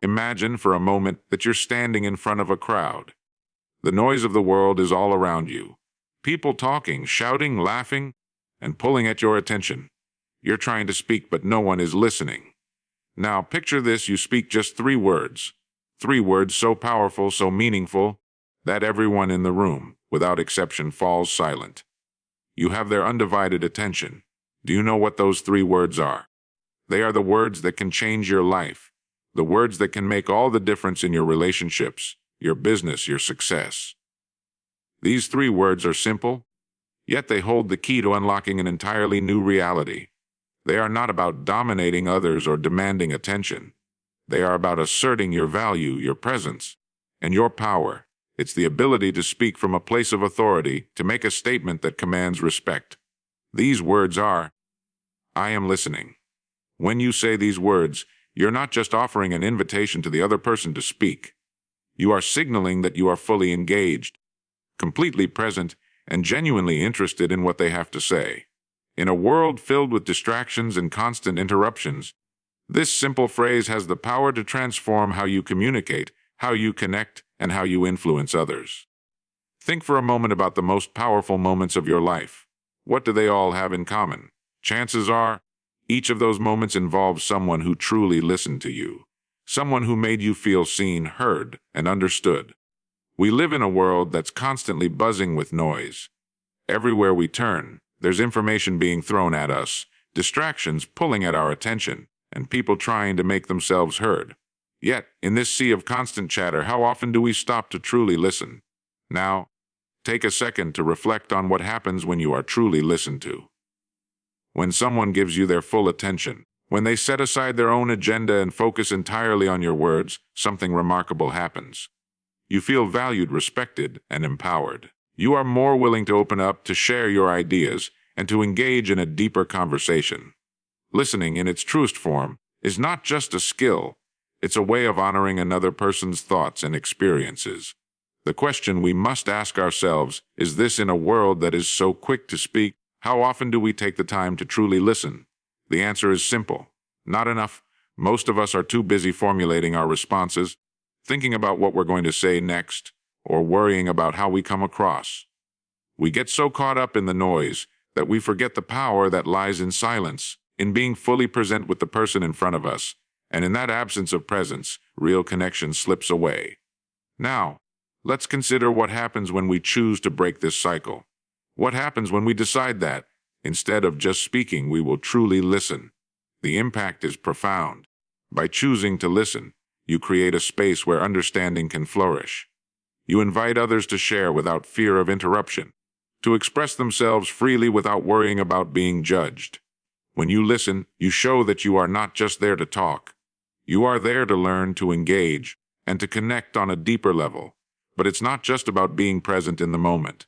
Imagine for a moment that you're standing in front of a crowd. The noise of the world is all around you. People talking, shouting, laughing, and pulling at your attention. You're trying to speak, but no one is listening. Now picture this: you speak just 3 words. 3 words so powerful, so meaningful, that everyone in the room, without exception, falls silent. You have their undivided attention. Do you know what those 3 words are? They are the words that can change your life. The words that can make all the difference in your relationships, your business, your success. These 3 words are simple, yet they hold the key to unlocking an entirely new reality. They are not about dominating others or demanding attention. They are about asserting your value, your presence, and your power. It's the ability to speak from a place of authority, to make a statement that commands respect. These words are, I am listening. When you say these words, you're not just offering an invitation to the other person to speak. You are signaling that you are fully engaged, completely present, and genuinely interested in what they have to say. In a world filled with distractions and constant interruptions, this simple phrase has the power to transform how you communicate, how you connect, and how you influence others. Think for a moment about the most powerful moments of your life. What do they all have in common? Chances are, each of those moments involves someone who truly listened to you, someone who made you feel seen, heard, and understood. We live in a world that's constantly buzzing with noise. Everywhere we turn, there's information being thrown at us, distractions pulling at our attention, and people trying to make themselves heard. Yet, in this sea of constant chatter, how often do we stop to truly listen? Now, take a second to reflect on what happens when you are truly listened to. When someone gives you their full attention, when they set aside their own agenda and focus entirely on your words, something remarkable happens. You feel valued, respected, and empowered. You are more willing to open up, to share your ideas, and to engage in a deeper conversation. Listening, in its truest form, is not just a skill. It's a way of honoring another person's thoughts and experiences. The question we must ask ourselves is this: in a world that is so quick to speak, how often do we take the time to truly listen? The answer is simple: not enough. Most of us are too busy formulating our responses, thinking about what we're going to say next, or worrying about how we come across. We get so caught up in the noise that we forget the power that lies in silence, in being fully present with the person in front of us, and in that absence of presence, real connection slips away. Now, let's consider what happens when we choose to break this cycle. What happens when we decide that, instead of just speaking, we will truly listen? The impact is profound. By choosing to listen, you create a space where understanding can flourish. You invite others to share without fear of interruption, to express themselves freely without worrying about being judged. When you listen, you show that you are not just there to talk. You are there to learn, to engage, and to connect on a deeper level. But it's not just about being present in the moment.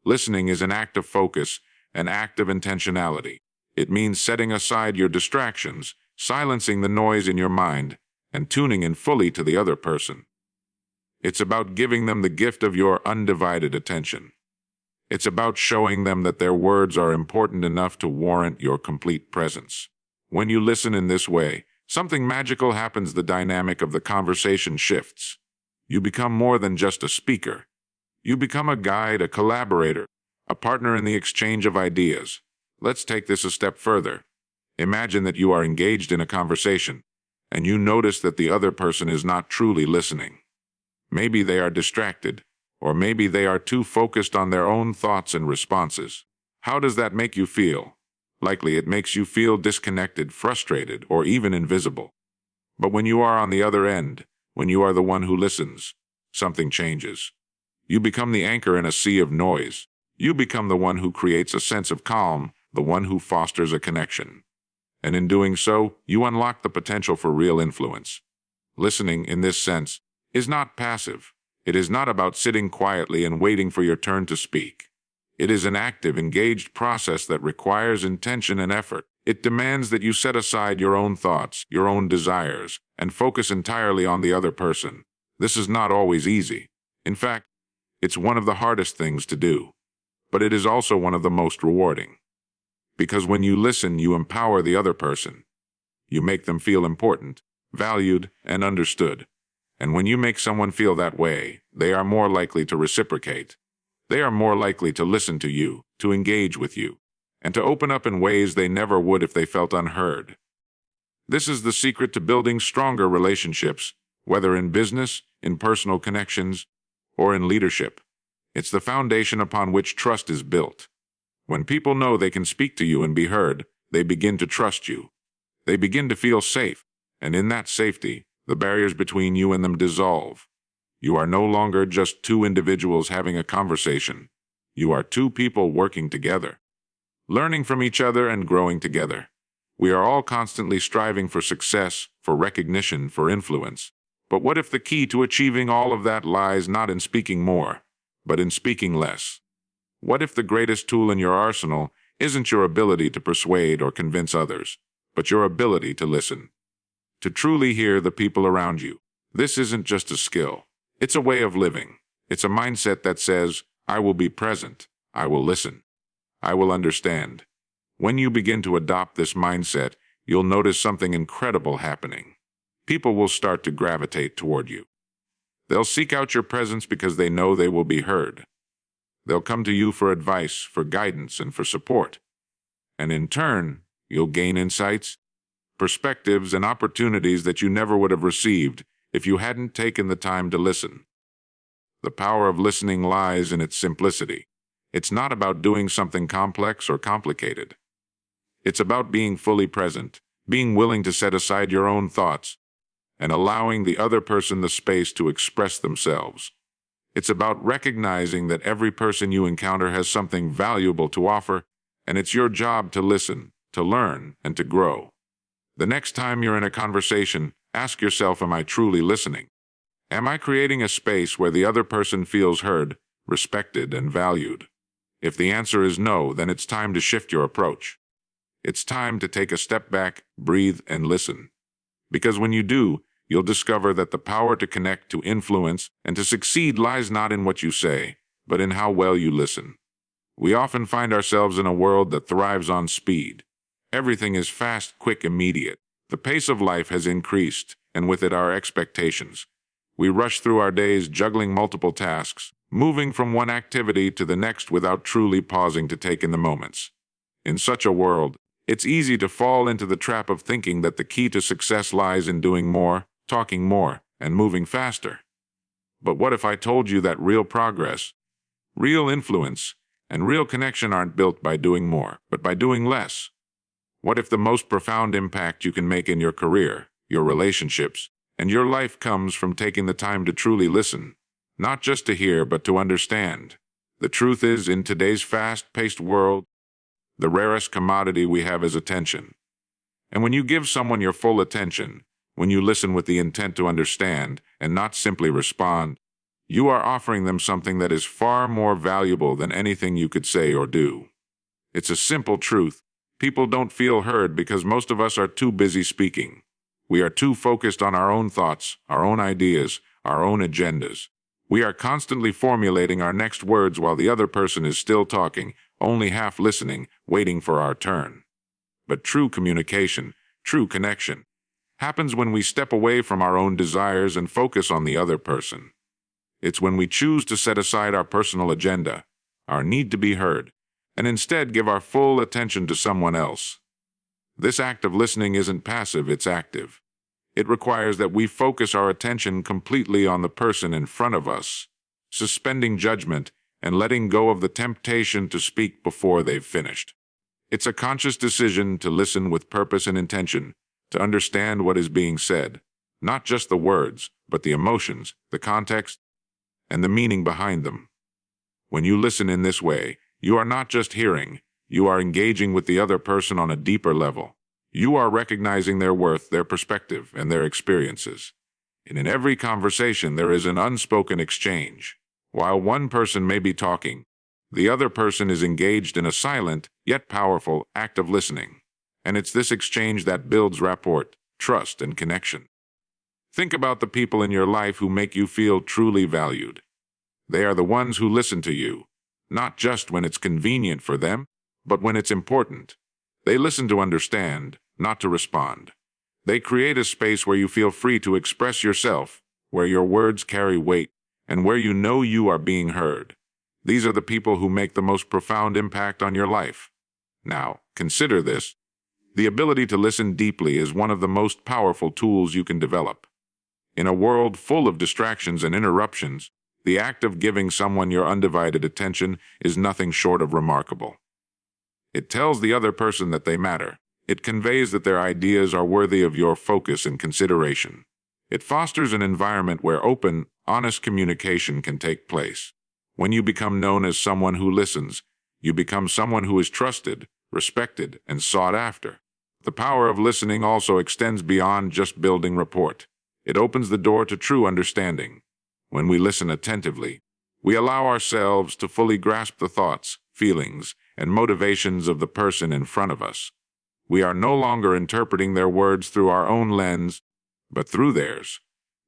Listening is an act of focus, an act of intentionality. It means setting aside your distractions, silencing the noise in your mind, and tuning in fully to the other person. It's about giving them the gift of your undivided attention. It's about showing them that their words are important enough to warrant your complete presence. When you listen in this way, something magical happens. The dynamic of the conversation shifts. You become more than just a speaker. You become a guide, a collaborator, a partner in the exchange of ideas. Let's take this a step further. Imagine that you are engaged in a conversation, and you notice that the other person is not truly listening. Maybe they are distracted, or maybe they are too focused on their own thoughts and responses. How does that make you feel? Likely it makes you feel disconnected, frustrated, or even invisible. But when you are on the other end, when you are the one who listens, something changes. You become the anchor in a sea of noise. You become the one who creates a sense of calm, the one who fosters a connection. And in doing so, you unlock the potential for real influence. Listening, in this sense, is not passive. It is not about sitting quietly and waiting for your turn to speak. It is an active, engaged process that requires intention and effort. It demands that you set aside your own thoughts, your own desires, and focus entirely on the other person. This is not always easy. In fact, it's one of the hardest things to do. But it is also one of the most rewarding. Because when you listen, you empower the other person. You make them feel important, valued, and understood. And when you make someone feel that way, they are more likely to reciprocate. They are more likely to listen to you, to engage with you, and to open up in ways they never would if they felt unheard. This is the secret to building stronger relationships, whether in business, in personal connections, or in leadership. It's the foundation upon which trust is built. When people know they can speak to you and be heard, they begin to trust you. They begin to feel safe, and in that safety, the barriers between you and them dissolve. You are no longer just two individuals having a conversation. You are two people working together, learning from each other and growing together. We are all constantly striving for success, for recognition, for influence. But what if the key to achieving all of that lies not in speaking more, but in speaking less? What if the greatest tool in your arsenal isn't your ability to persuade or convince others, but your ability to listen, to truly hear the people around you? This isn't just a skill. It's a way of living. It's a mindset that says, I will be present, I will listen, I will understand. When you begin to adopt this mindset, you'll notice something incredible happening. People will start to gravitate toward you. They'll seek out your presence because they know they will be heard. They'll come to you for advice, for guidance, and for support. And in turn, you'll gain insights, perspectives, and opportunities that you never would have received if you hadn't taken the time to listen. The power of listening lies in its simplicity. It's not about doing something complex or complicated. It's about being fully present, being willing to set aside your own thoughts, and allowing the other person the space to express themselves. It's about recognizing that every person you encounter has something valuable to offer, and it's your job to listen, to learn, and to grow. The next time you're in a conversation, ask yourself, am I truly listening? Am I creating a space where the other person feels heard, respected, and valued? If the answer is no, then it's time to shift your approach. It's time to take a step back, breathe, and listen. Because when you do, you'll discover that the power to connect, to influence, and to succeed lies not in what you say, but in how well you listen. We often find ourselves in a world that thrives on speed. Everything is fast, quick, immediate. The pace of life has increased, and with it our expectations. We rush through our days juggling multiple tasks, moving from one activity to the next without truly pausing to take in the moments. In such a world, it's easy to fall into the trap of thinking that the key to success lies in doing more, talking more, and moving faster. But what if I told you that real progress, real influence, and real connection aren't built by doing more, but by doing less? What if the most profound impact you can make in your career, your relationships, and your life comes from taking the time to truly listen, not just to hear, but to understand? The truth is, in today's fast-paced world, the rarest commodity we have is attention. And when you give someone your full attention, when you listen with the intent to understand and not simply respond, you are offering them something that is far more valuable than anything you could say or do. It's a simple truth. People don't feel heard because most of us are too busy speaking. We are too focused on our own thoughts, our own ideas, our own agendas. We are constantly formulating our next words while the other person is still talking, only half listening, waiting for our turn. But true communication, true connection, happens when we step away from our own desires and focus on the other person. It's when we choose to set aside our personal agenda, our need to be heard, and instead give our full attention to someone else. This act of listening isn't passive, it's active. It requires that we focus our attention completely on the person in front of us, suspending judgment and letting go of the temptation to speak before they've finished. It's a conscious decision to listen with purpose and intention, to understand what is being said, not just the words, but the emotions, the context, and the meaning behind them. When you listen in this way, you are not just hearing, you are engaging with the other person on a deeper level. You are recognizing their worth, their perspective, and their experiences. And in every conversation, there is an unspoken exchange. While one person may be talking, the other person is engaged in a silent, yet powerful, act of listening. And it's this exchange that builds rapport, trust, and connection. Think about the people in your life who make you feel truly valued. They are the ones who listen to you, not just when it's convenient for them, but when it's important. They listen to understand, not to respond. They create a space where you feel free to express yourself, where your words carry weight, and where you know you are being heard. These are the people who make the most profound impact on your life. Now, consider this. The ability to listen deeply is one of the most powerful tools you can develop. In a world full of distractions and interruptions, the act of giving someone your undivided attention is nothing short of remarkable. It tells the other person that they matter. It conveys that their ideas are worthy of your focus and consideration. It fosters an environment where open, honest communication can take place. When you become known as someone who listens, you become someone who is trusted, respected, and sought after. The power of listening also extends beyond just building rapport. It opens the door to true understanding. When we listen attentively, we allow ourselves to fully grasp the thoughts, feelings, and motivations of the person in front of us. We are no longer interpreting their words through our own lens, but through theirs.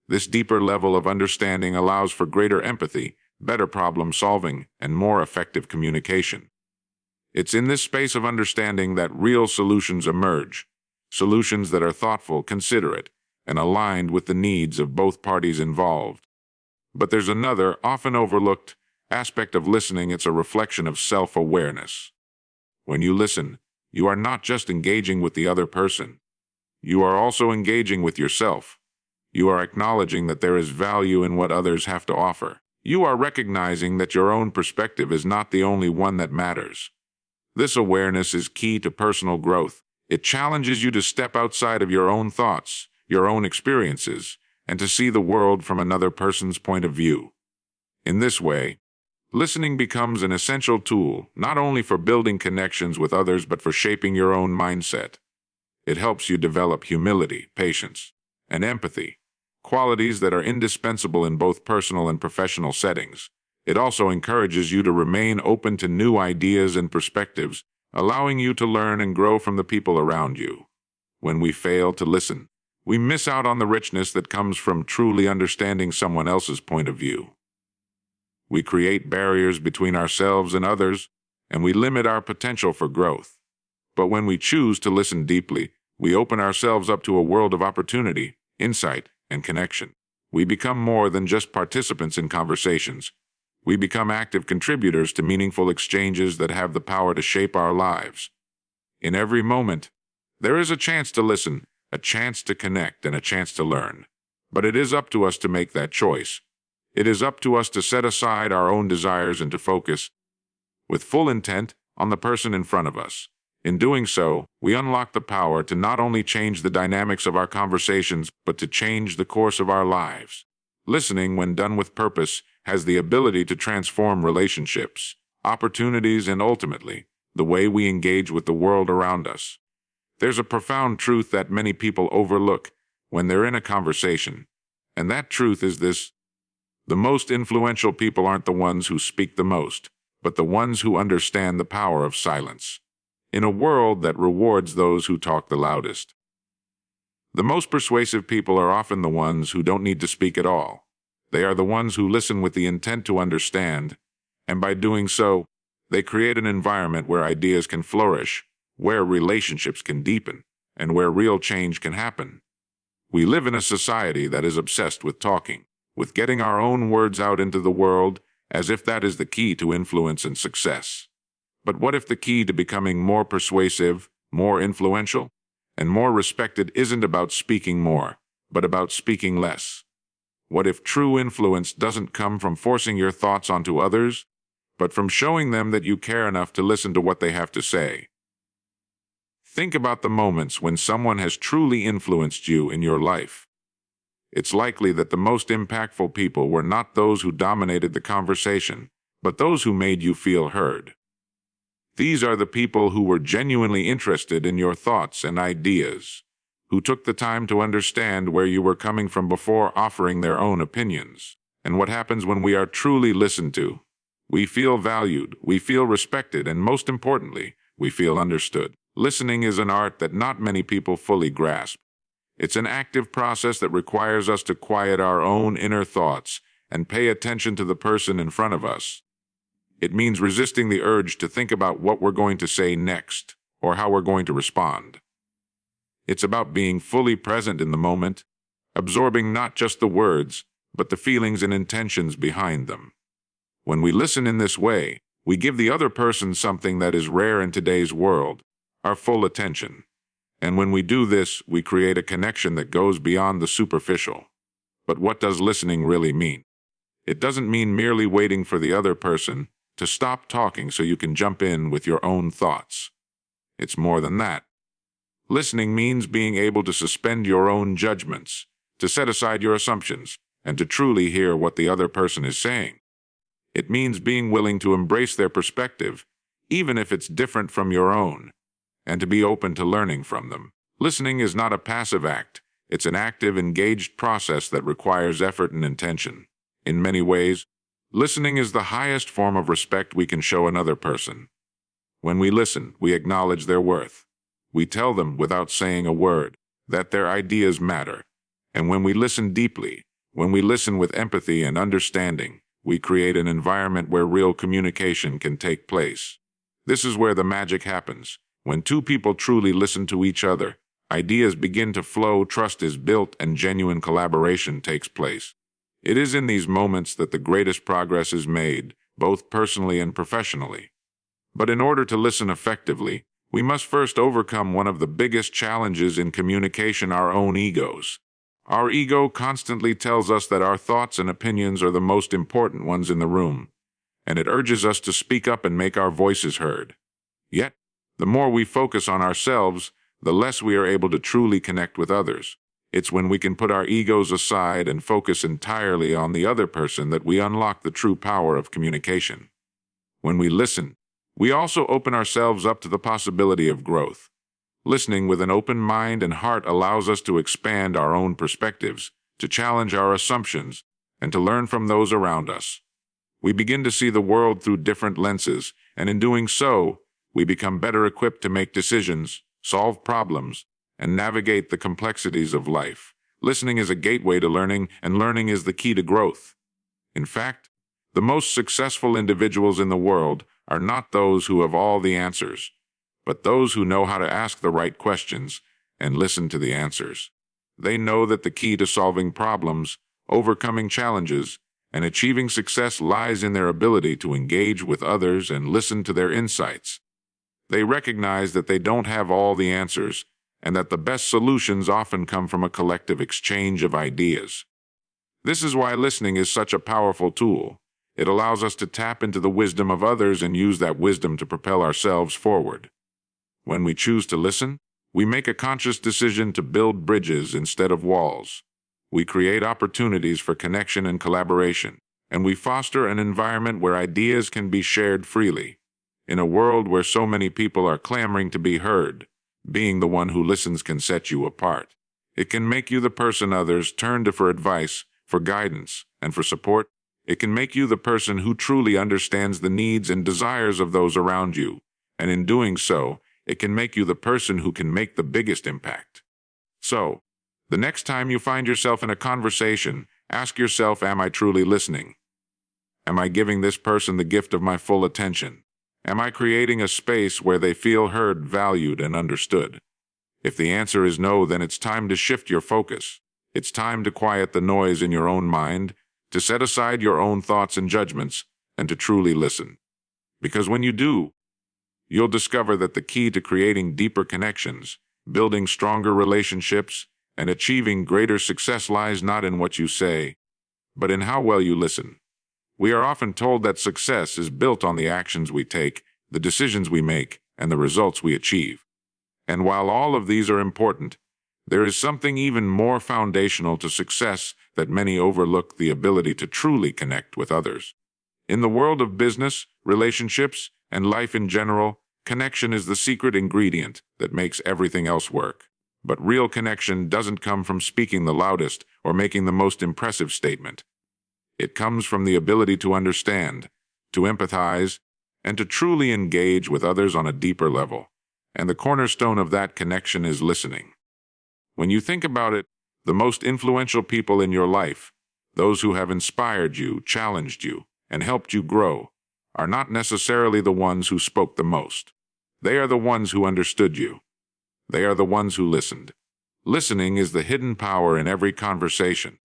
This deeper level of understanding allows for greater empathy, better problem solving, and more effective communication. It's in this space of understanding that real solutions emerge, solutions that are thoughtful, considerate, and aligned with the needs of both parties involved. But there's another, often overlooked, aspect of listening. It's a reflection of self-awareness. When you listen, you are not just engaging with the other person. You are also engaging with yourself. You are acknowledging that there is value in what others have to offer. You are recognizing that your own perspective is not the only one that matters. This awareness is key to personal growth. It challenges you to step outside of your own thoughts, your own experiences, and to see the world from another person's point of view. In this way, listening becomes an essential tool, not only for building connections with others, but for shaping your own mindset. It helps you develop humility, patience, and empathy, qualities that are indispensable in both personal and professional settings. It also encourages you to remain open to new ideas and perspectives, allowing you to learn and grow from the people around you. When we fail to listen, we miss out on the richness that comes from truly understanding someone else's point of view. We create barriers between ourselves and others, and we limit our potential for growth. But when we choose to listen deeply, we open ourselves up to a world of opportunity, insight, and connection. We become more than just participants in conversations. We become active contributors to meaningful exchanges that have the power to shape our lives. In every moment, there is a chance to listen, a chance to connect, and a chance to learn. But it is up to us to make that choice. It is up to us to set aside our own desires and to focus, with full intent, on the person in front of us. In doing so, we unlock the power to not only change the dynamics of our conversations, but to change the course of our lives. Listening, when done with purpose, has the ability to transform relationships, opportunities, and ultimately, the way we engage with the world around us. There's a profound truth that many people overlook when they're in a conversation, and that truth is this: the most influential people aren't the ones who speak the most, but the ones who understand the power of silence. In a world that rewards those who talk the loudest, the most persuasive people are often the ones who don't need to speak at all. They are the ones who listen with the intent to understand, and by doing so, they create an environment where ideas can flourish, where relationships can deepen, and where real change can happen. We live in a society that is obsessed with talking, with getting our own words out into the world, as if that is the key to influence and success. But what if the key to becoming more persuasive, more influential, and more respected isn't about speaking more, but about speaking less? What if true influence doesn't come from forcing your thoughts onto others, but from showing them that you care enough to listen to what they have to say? Think about the moments when someone has truly influenced you in your life. It's likely that the most impactful people were not those who dominated the conversation, but those who made you feel heard. These are the people who were genuinely interested in your thoughts and ideas, who took the time to understand where you were coming from before offering their own opinions. And what happens when we are truly listened to? We feel valued, we feel respected, and most importantly, we feel understood. Listening is an art that not many people fully grasp. It's an active process that requires us to quiet our own inner thoughts and pay attention to the person in front of us. It means resisting the urge to think about what we're going to say next or how we're going to respond. It's about being fully present in the moment, absorbing not just the words, but the feelings and intentions behind them. When we listen in this way, we give the other person something that is rare in today's world, our full attention. And when we do this, we create a connection that goes beyond the superficial. But what does listening really mean? It doesn't mean merely waiting for the other person to stop talking so you can jump in with your own thoughts. It's more than that. Listening means being able to suspend your own judgments, to set aside your assumptions, and to truly hear what the other person is saying. It means being willing to embrace their perspective, even if it's different from your own, and to be open to learning from them. Listening is not a passive act. It's an active, engaged process that requires effort and intention. In many ways, listening is the highest form of respect we can show another person. When we listen, we acknowledge their worth. We tell them, without saying a word, that their ideas matter. And when we listen deeply, when we listen with empathy and understanding, we create an environment where real communication can take place. This is where the magic happens. When two people truly listen to each other, ideas begin to flow, trust is built, and genuine collaboration takes place. It is in these moments that the greatest progress is made, both personally and professionally. But in order to listen effectively, we must first overcome one of the biggest challenges in communication: our own egos. Our ego constantly tells us that our thoughts and opinions are the most important ones in the room, and it urges us to speak up and make our voices heard. Yet, the more we focus on ourselves, the less we are able to truly connect with others. It's when we can put our egos aside and focus entirely on the other person that we unlock the true power of communication. When we listen, we also open ourselves up to the possibility of growth. Listening with an open mind and heart allows us to expand our own perspectives, to challenge our assumptions, and to learn from those around us. We begin to see the world through different lenses, and in doing so, we become better equipped to make decisions, solve problems, and navigate the complexities of life. Listening is a gateway to learning, and learning is the key to growth. In fact, the most successful individuals in the world are not those who have all the answers, but those who know how to ask the right questions and listen to the answers. They know that the key to solving problems, overcoming challenges, and achieving success lies in their ability to engage with others and listen to their insights. They recognize that they don't have all the answers, and that the best solutions often come from a collective exchange of ideas. This is why listening is such a powerful tool. It allows us to tap into the wisdom of others and use that wisdom to propel ourselves forward. When we choose to listen, we make a conscious decision to build bridges instead of walls. We create opportunities for connection and collaboration, and we foster an environment where ideas can be shared freely. In a world where so many people are clamoring to be heard, being the one who listens can set you apart. It can make you the person others turn to for advice, for guidance, and for support. It can make you the person who truly understands the needs and desires of those around you, and in doing so, it can make you the person who can make the biggest impact. So, the next time you find yourself in a conversation, ask yourself, am I truly listening? Am I giving this person the gift of my full attention? Am I creating a space where they feel heard, valued, and understood? If the answer is no, then it's time to shift your focus. It's time to quiet the noise in your own mind, to set aside your own thoughts and judgments, and to truly listen. Because when you do, you'll discover that the key to creating deeper connections, building stronger relationships, and achieving greater success lies not in what you say, but in how well you listen. We are often told that success is built on the actions we take, the decisions we make, and the results we achieve. And while all of these are important, there is something even more foundational to success that many overlook: the ability to truly connect with others. In the world of business, relationships, and life in general, connection is the secret ingredient that makes everything else work. But real connection doesn't come from speaking the loudest or making the most impressive statement. It comes from the ability to understand, to empathize, and to truly engage with others on a deeper level. And the cornerstone of that connection is listening. When you think about it, the most influential people in your life, those who have inspired you, challenged you, and helped you grow, are not necessarily the ones who spoke the most. They are the ones who understood you. They are the ones who listened. Listening is the hidden power in every conversation.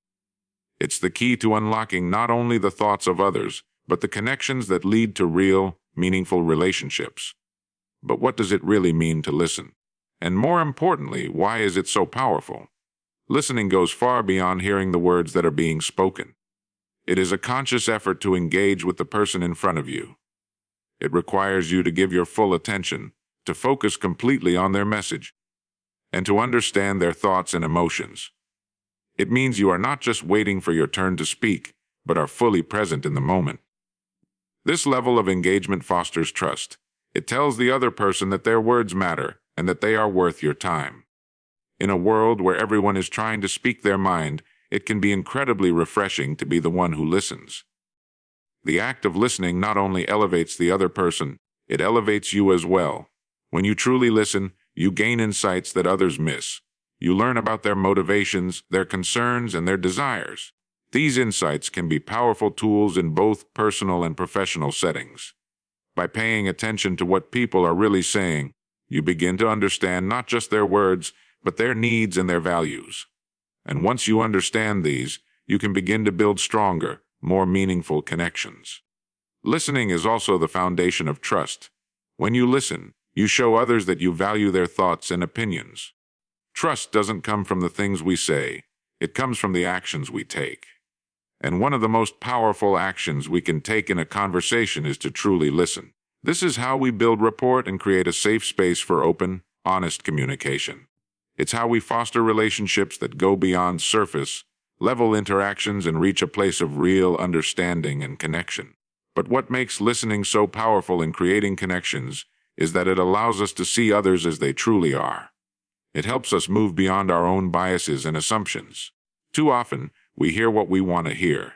It's the key to unlocking not only the thoughts of others, but the connections that lead to real, meaningful relationships. But what does it really mean to listen? And more importantly, why is it so powerful? Listening goes far beyond hearing the words that are being spoken. It is a conscious effort to engage with the person in front of you. It requires you to give your full attention, to focus completely on their message, and to understand their thoughts and emotions. It means you are not just waiting for your turn to speak, but are fully present in the moment. This level of engagement fosters trust. It tells the other person that their words matter and that they are worth your time. In a world where everyone is trying to speak their mind, it can be incredibly refreshing to be the one who listens. The act of listening not only elevates the other person, it elevates you as well. When you truly listen, you gain insights that others miss. You learn about their motivations, their concerns, and their desires. These insights can be powerful tools in both personal and professional settings. By paying attention to what people are really saying, you begin to understand not just their words, but their needs and their values. And once you understand these, you can begin to build stronger, more meaningful connections. Listening is also the foundation of trust. When you listen, you show others that you value their thoughts and opinions. Trust doesn't come from the things we say, it comes from the actions we take. And one of the most powerful actions we can take in a conversation is to truly listen. This is how we build rapport and create a safe space for open, honest communication. It's how we foster relationships that go beyond surface-level interactions and reach a place of real understanding and connection. But what makes listening so powerful in creating connections is that it allows us to see others as they truly are. It helps us move beyond our own biases and assumptions. Too often, we hear what we want to hear.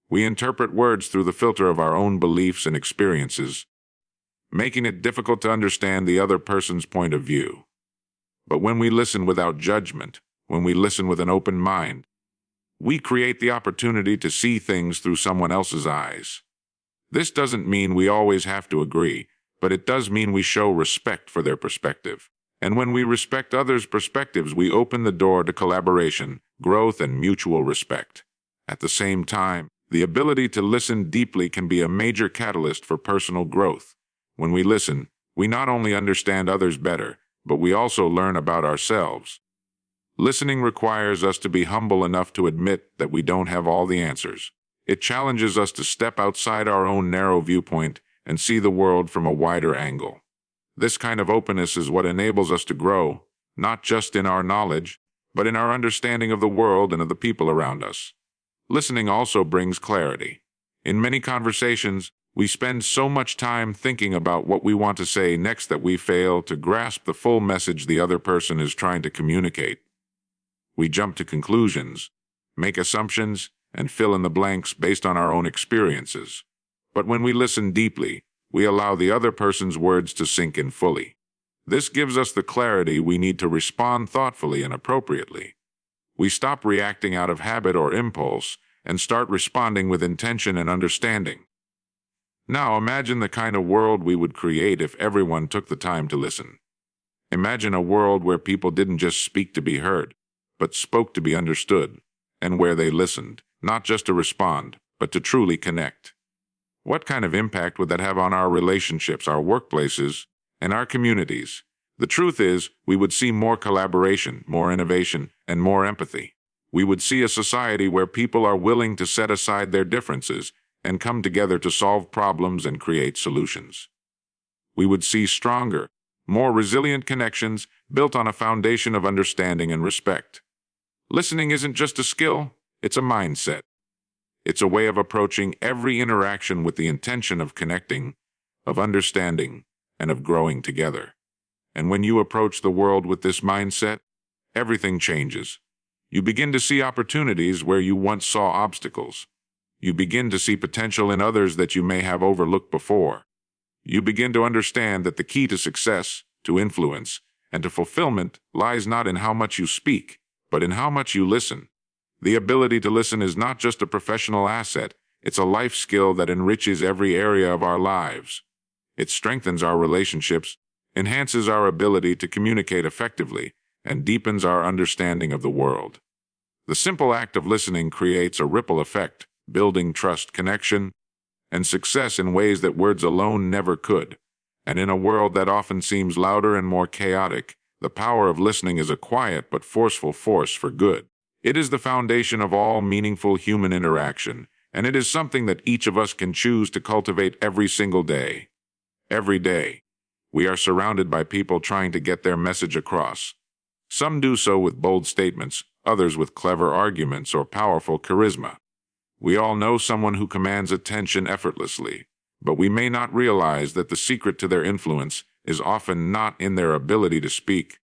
We interpret words through the filter of our own beliefs and experiences, making it difficult to understand the other person's point of view. But when we listen without judgment, when we listen with an open mind, we create the opportunity to see things through someone else's eyes. This doesn't mean we always have to agree, but it does mean we show respect for their perspective. And when we respect others' perspectives, we open the door to collaboration, growth, and mutual respect. At the same time, the ability to listen deeply can be a major catalyst for personal growth. When we listen, we not only understand others better, but we also learn about ourselves. Listening requires us to be humble enough to admit that we don't have all the answers. It challenges us to step outside our own narrow viewpoint and see the world from a wider angle. This kind of openness is what enables us to grow, not just in our knowledge, but in our understanding of the world and of the people around us. Listening also brings clarity. In many conversations, we spend so much time thinking about what we want to say next that we fail to grasp the full message the other person is trying to communicate. We jump to conclusions, make assumptions, and fill in the blanks based on our own experiences. But when we listen deeply, we allow the other person's words to sink in fully. This gives us the clarity we need to respond thoughtfully and appropriately. We stop reacting out of habit or impulse and start responding with intention and understanding. Now imagine the kind of world we would create if everyone took the time to listen. Imagine a world where people didn't just speak to be heard, but spoke to be understood, and where they listened, not just to respond, but to truly connect. What kind of impact would that have on our relationships, our workplaces, and our communities? The truth is, we would see more collaboration, more innovation, and more empathy. We would see a society where people are willing to set aside their differences and come together to solve problems and create solutions. We would see stronger, more resilient connections built on a foundation of understanding and respect. Listening isn't just a skill, it's a mindset. It's a way of approaching every interaction with the intention of connecting, of understanding, and of growing together. And when you approach the world with this mindset, everything changes. You begin to see opportunities where you once saw obstacles. You begin to see potential in others that you may have overlooked before. You begin to understand that the key to success, to influence, and to fulfillment lies not in how much you speak, but in how much you listen. The ability to listen is not just a professional asset, it's a life skill that enriches every area of our lives. It strengthens our relationships, enhances our ability to communicate effectively, and deepens our understanding of the world. The simple act of listening creates a ripple effect, building trust, connection, and success in ways that words alone never could. And in a world that often seems louder and more chaotic, the power of listening is a quiet but forceful force for good. It is the foundation of all meaningful human interaction, and it is something that each of us can choose to cultivate every single day. Every day, we are surrounded by people trying to get their message across. Some do so with bold statements, others with clever arguments or powerful charisma. We all know someone who commands attention effortlessly, but we may not realize that the secret to their influence is often not in their ability to speak,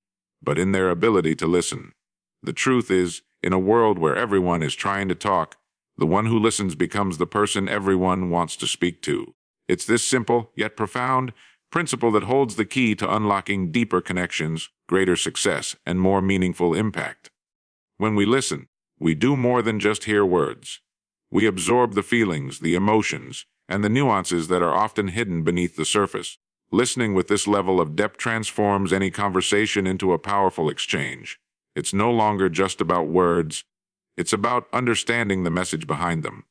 but in their ability to listen. The truth is, in a world where everyone is trying to talk, the one who listens becomes the person everyone wants to speak to. It's this simple, yet profound, principle that holds the key to unlocking deeper connections, greater success, and more meaningful impact. When we listen, we do more than just hear words. We absorb the feelings, the emotions, and the nuances that are often hidden beneath the surface. Listening with this level of depth transforms any conversation into a powerful exchange. It's no longer just about words. It's about understanding the message behind them.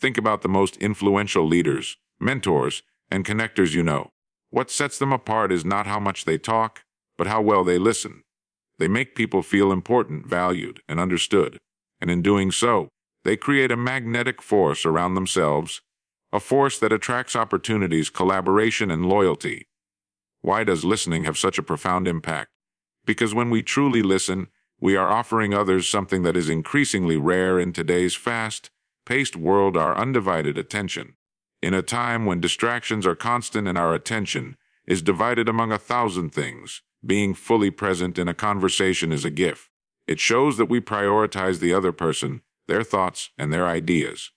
Think about the most influential leaders, mentors, and connectors you know. What sets them apart is not how much they talk, but how well they listen. They make people feel important, valued, and understood. And in doing so, they create a magnetic force around themselves, a force that attracts opportunities, collaboration, and loyalty. Why does listening have such a profound impact? Because when we truly listen, we are offering others something that is increasingly rare in today's fast-paced world: our undivided attention. In a time when distractions are constant and our attention is divided among 1,000 things, being fully present in a conversation is a gift. It shows that we prioritize the other person, their thoughts, and their ideas.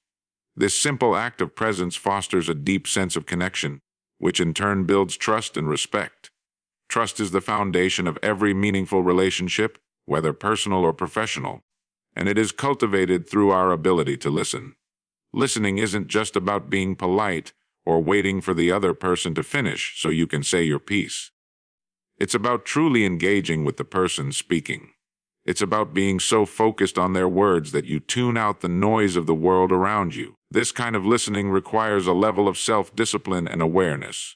This simple act of presence fosters a deep sense of connection, which in turn builds trust and respect. Trust is the foundation of every meaningful relationship, whether personal or professional, and it is cultivated through our ability to listen. Listening isn't just about being polite or waiting for the other person to finish so you can say your piece. It's about truly engaging with the person speaking. It's about being so focused on their words that you tune out the noise of the world around you. This kind of listening requires a level of self-discipline and awareness.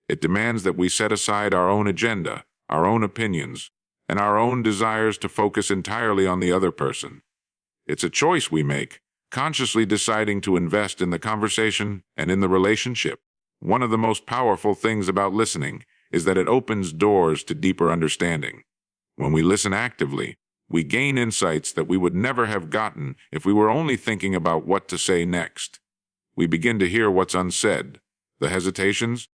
It demands that we set aside our own agenda, our own opinions, and our own desires to focus entirely on the other person. It's a choice we make, consciously deciding to invest in the conversation and in the relationship. One of the most powerful things about listening is that it opens doors to deeper understanding. When we listen actively, we gain insights that we would never have gotten if we were only thinking about what to say next. We begin to hear what's unsaid, the hesitations,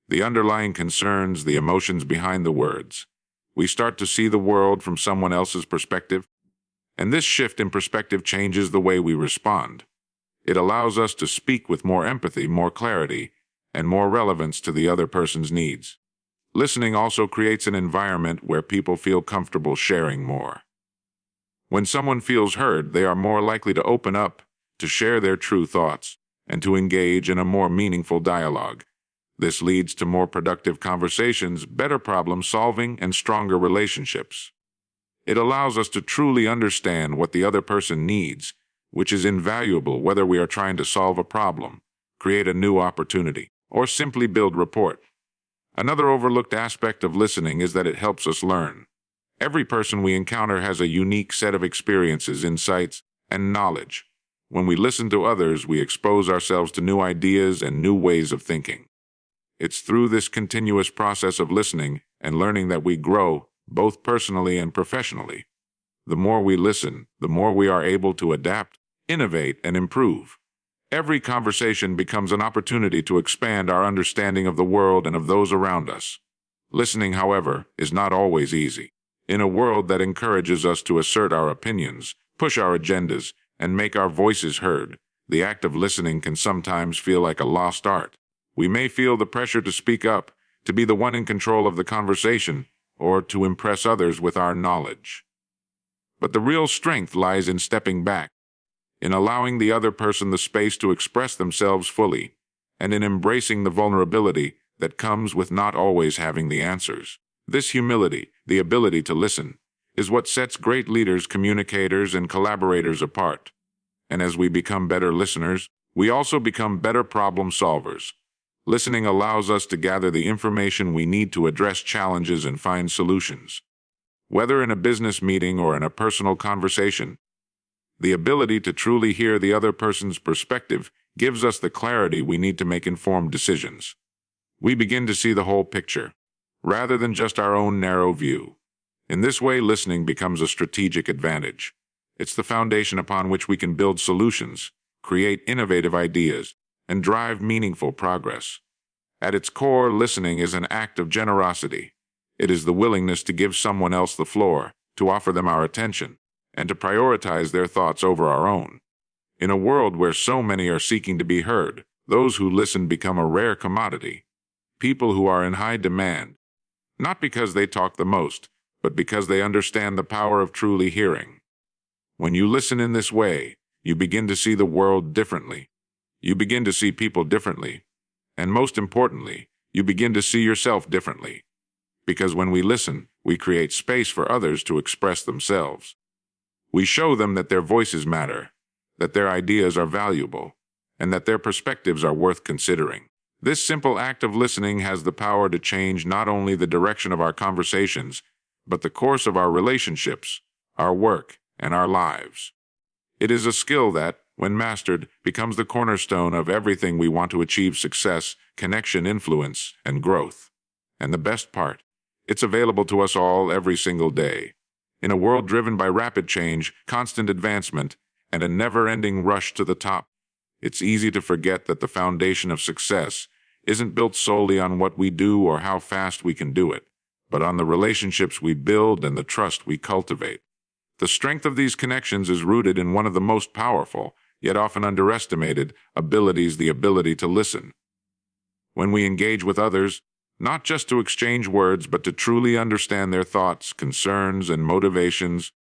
the underlying concerns, the emotions behind the words. We start to see the world from someone else's perspective, and this shift in perspective changes the way we respond. It allows us to speak with more empathy, more clarity, and more relevance to the other person's needs. Listening also creates an environment where people feel comfortable sharing more. When someone feels heard, they are more likely to open up, to share their true thoughts, and to engage in a more meaningful dialogue. This leads to more productive conversations, better problem solving, and stronger relationships. It allows us to truly understand what the other person needs, which is invaluable whether we are trying to solve a problem, create a new opportunity, or simply build rapport. Another overlooked aspect of listening is that it helps us learn. Every person we encounter has a unique set of experiences, insights, and knowledge. When we listen to others, we expose ourselves to new ideas and new ways of thinking. It's through this continuous process of listening and learning that we grow, both personally and professionally. The more we listen, the more we are able to adapt, innovate, and improve. Every conversation becomes an opportunity to expand our understanding of the world and of those around us. Listening, however, is not always easy. In a world that encourages us to assert our opinions, push our agendas, and make our voices heard, the act of listening can sometimes feel like a lost art. We may feel the pressure to speak up, to be the one in control of the conversation, or to impress others with our knowledge. But the real strength lies in stepping back, in allowing the other person the space to express themselves fully, and in embracing the vulnerability that comes with not always having the answers. This humility, the ability to listen, is what sets great leaders, communicators, and collaborators apart. And as we become better listeners, we also become better problem solvers. Listening allows us to gather the information we need to address challenges and find solutions. Whether in a business meeting or in a personal conversation, the ability to truly hear the other person's perspective gives us the clarity we need to make informed decisions. We begin to see the whole picture, rather than just our own narrow view. In this way, listening becomes a strategic advantage. It's the foundation upon which we can build solutions, create innovative ideas, and drive meaningful progress. At its core, listening is an act of generosity. It is the willingness to give someone else the floor, to offer them our attention, and to prioritize their thoughts over our own. In a world where so many are seeking to be heard, those who listen become a rare commodity. People who are in high demand, not because they talk the most, but because they understand the power of truly hearing. When you listen in this way, you begin to see the world differently. You begin to see people differently. And most importantly, you begin to see yourself differently. Because when we listen, we create space for others to express themselves. We show them that their voices matter, that their ideas are valuable, and that their perspectives are worth considering. This simple act of listening has the power to change not only the direction of our conversations, but the course of our relationships, our work, and our lives. It is a skill that, when mastered, becomes the cornerstone of everything we want to achieve: success, connection, influence, and growth. And the best part, it's available to us all every single day. In a world driven by rapid change, constant advancement, and a never-ending rush to the top, it's easy to forget that the foundation of success isn't built solely on what we do or how fast we can do it, but on the relationships we build and the trust we cultivate. The strength of these connections is rooted in one of the most powerful, yet often underestimated, abilities: the ability to listen. When we engage with others, not just to exchange words, but to truly understand their thoughts, concerns, and motivations,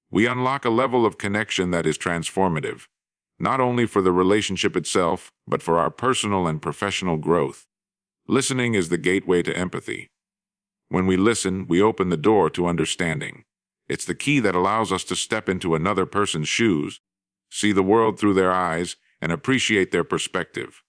we unlock a level of connection that is transformative, not only for the relationship itself, but for our personal and professional growth. Listening is the gateway to empathy. When we listen, we open the door to understanding. It's the key that allows us to step into another person's shoes, see the world through their eyes, and appreciate their perspective.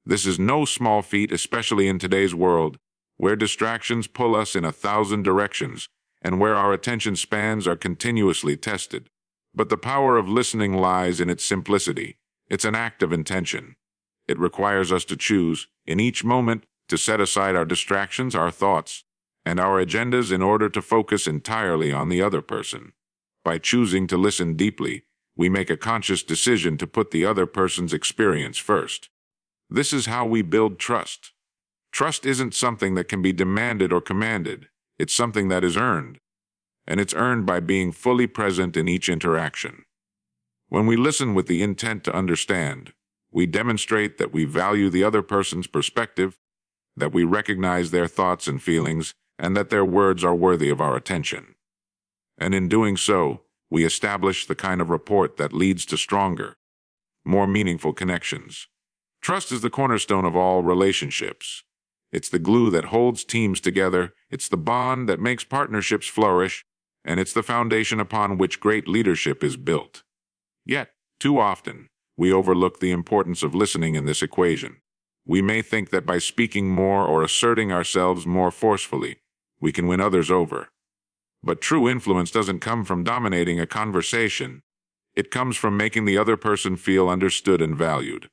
This is no small feat, especially in today's world, where distractions pull us in 1,000 directions and where our attention spans are continuously tested. But the power of listening lies in its simplicity. It's an act of intention. It requires us to choose, in each moment, to set aside our distractions, our thoughts, and our agendas in order to focus entirely on the other person. By choosing to listen deeply, we make a conscious decision to put the other person's experience first. This is how we build trust. Trust isn't something that can be demanded or commanded. It's something that is earned. And it's earned by being fully present in each interaction. When we listen with the intent to understand, we demonstrate that we value the other person's perspective, that we recognize their thoughts and feelings, and that their words are worthy of our attention. And in doing so, we establish the kind of rapport that leads to stronger, more meaningful connections. Trust is the cornerstone of all relationships. It's the glue that holds teams together, it's the bond that makes partnerships flourish, and it's the foundation upon which great leadership is built. Yet, too often, we overlook the importance of listening in this equation. We may think that by speaking more or asserting ourselves more forcefully, we can win others over. But true influence doesn't come from dominating a conversation. It comes from making the other person feel understood and valued.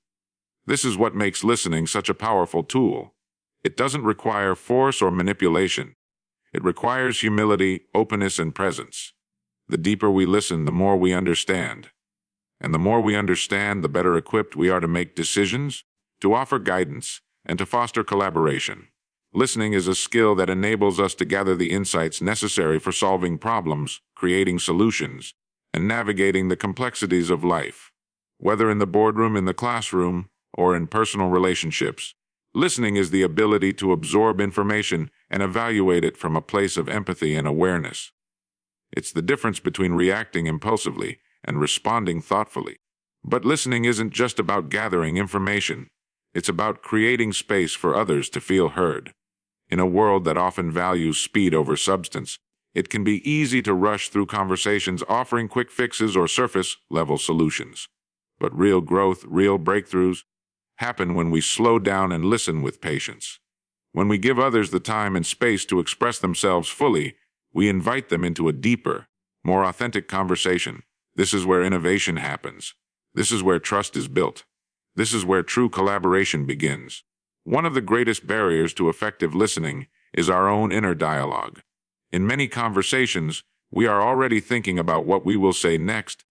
This is what makes listening such a powerful tool. It doesn't require force or manipulation. It requires humility, openness, and presence. The deeper we listen, the more we understand. And the more we understand, the better equipped we are to make decisions, to offer guidance, and to foster collaboration. Listening is a skill that enables us to gather the insights necessary for solving problems, creating solutions, and navigating the complexities of life. Whether in the boardroom, in the classroom, or in personal relationships, listening is the ability to absorb information and evaluate it from a place of empathy and awareness. It's the difference between reacting impulsively and responding thoughtfully. But listening isn't just about gathering information. It's about creating space for others to feel heard. In a world that often values speed over substance, It can be easy to rush through conversations offering quick fixes or surface-level solutions. But real growth, real breakthroughs, happen when we slow down and listen with patience. When we give others the time and space to express themselves fully, we invite them into a deeper, more authentic conversation. This is where innovation happens. This is where trust is built. This is where true collaboration begins. One of the greatest barriers to effective listening is our own inner dialogue. In many conversations, we are already thinking about what we will say next,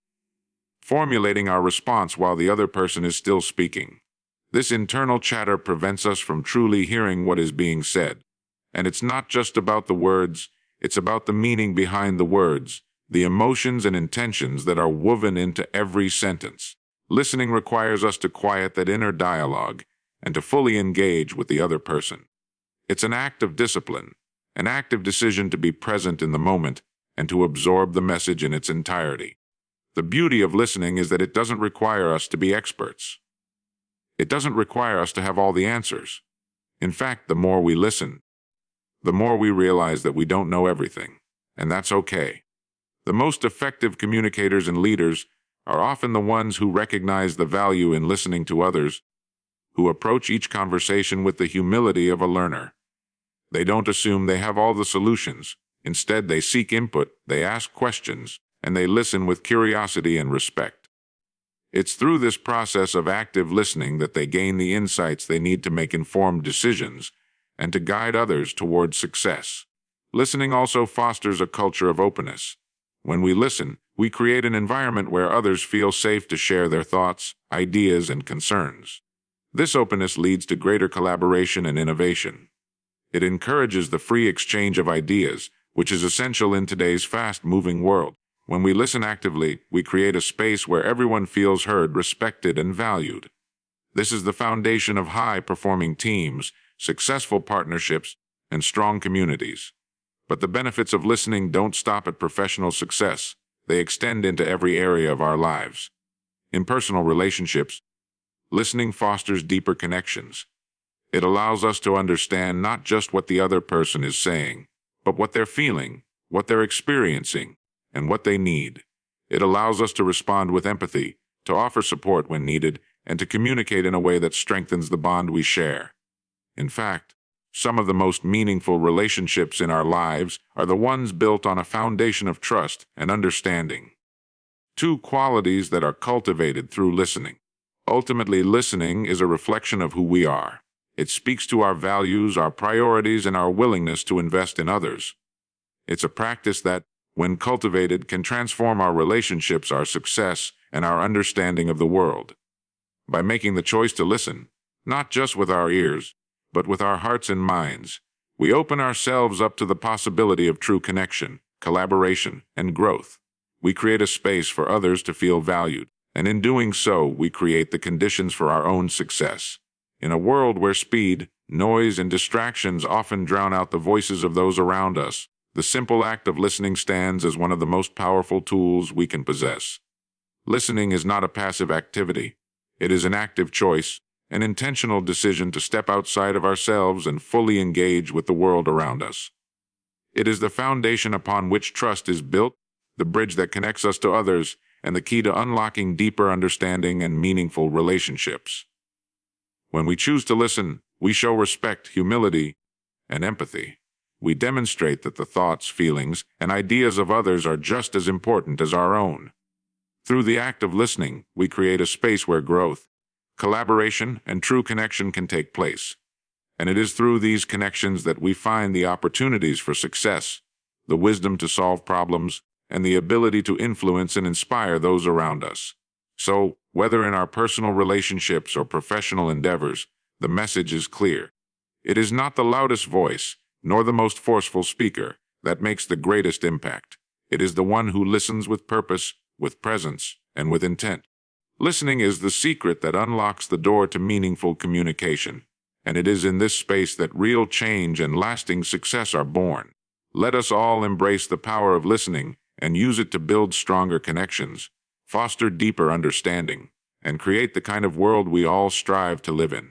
formulating our response while the other person is still speaking. This internal chatter prevents us from truly hearing what is being said. And it's not just about the words, it's about the meaning behind the words, the emotions and intentions that are woven into every sentence. Listening requires us to quiet that inner dialogue and to fully engage with the other person. It's an act of discipline, an active decision to be present in the moment and to absorb the message in its entirety. The beauty of listening is that it doesn't require us to be experts. It doesn't require us to have all the answers. In fact, the more we listen, the more we realize that we don't know everything, and that's okay. The most effective communicators and leaders are often the ones who recognize the value in listening to others, who approach each conversation with the humility of a learner. They don't assume they have all the solutions. Instead, they seek input, they ask questions, and they listen with curiosity and respect. It's through this process of active listening that they gain the insights they need to make informed decisions and to guide others towards success. Listening also fosters a culture of openness. When we listen, we create an environment where others feel safe to share their thoughts, ideas, and concerns. This openness leads to greater collaboration and innovation. It encourages the free exchange of ideas, which is essential in today's fast-moving world. When we listen actively, we create a space where everyone feels heard, respected, and valued. This is the foundation of high-performing teams, successful partnerships, and strong communities. But the benefits of listening don't stop at professional success. They extend into every area of our lives. In personal relationships, listening fosters deeper connections. It allows us to understand not just what the other person is saying, but what they're feeling, what they're experiencing, and what they need. It allows us to respond with empathy, to offer support when needed, and to communicate in a way that strengthens the bond we share. In fact, some of the most meaningful relationships in our lives are the ones built on a foundation of trust and understanding. Two qualities that are cultivated through listening. Ultimately, listening is a reflection of who we are. It speaks to our values, our priorities, and our willingness to invest in others. It's a practice that, when cultivated, can transform our relationships, our success, and our understanding of the world. By making the choice to listen, not just with our ears, but with our hearts and minds, we open ourselves up to the possibility of true connection, collaboration, and growth. We create a space for others to feel valued, and in doing so, we create the conditions for our own success. In a world where speed, noise, and distractions often drown out the voices of those around us, the simple act of listening stands as one of the most powerful tools we can possess. Listening is not a passive activity. It is an active choice, an intentional decision to step outside of ourselves and fully engage with the world around us. It is the foundation upon which trust is built, the bridge that connects us to others, and the key to unlocking deeper understanding and meaningful relationships. When we choose to listen, we show respect, humility, and empathy. We demonstrate that the thoughts, feelings, and ideas of others are just as important as our own. Through the act of listening, we create a space where growth, collaboration, and true connection can take place. And it is through these connections that we find the opportunities for success, the wisdom to solve problems, and the ability to influence and inspire those around us. So, whether in our personal relationships or professional endeavors, the message is clear. It is not the loudest voice, nor the most forceful speaker, that makes the greatest impact. It is the one who listens with purpose, with presence, and with intent. Listening is the secret that unlocks the door to meaningful communication, and it is in this space that real change and lasting success are born. Let us all embrace the power of listening and use it to build stronger connections, foster deeper understanding, and create the kind of world we all strive to live in.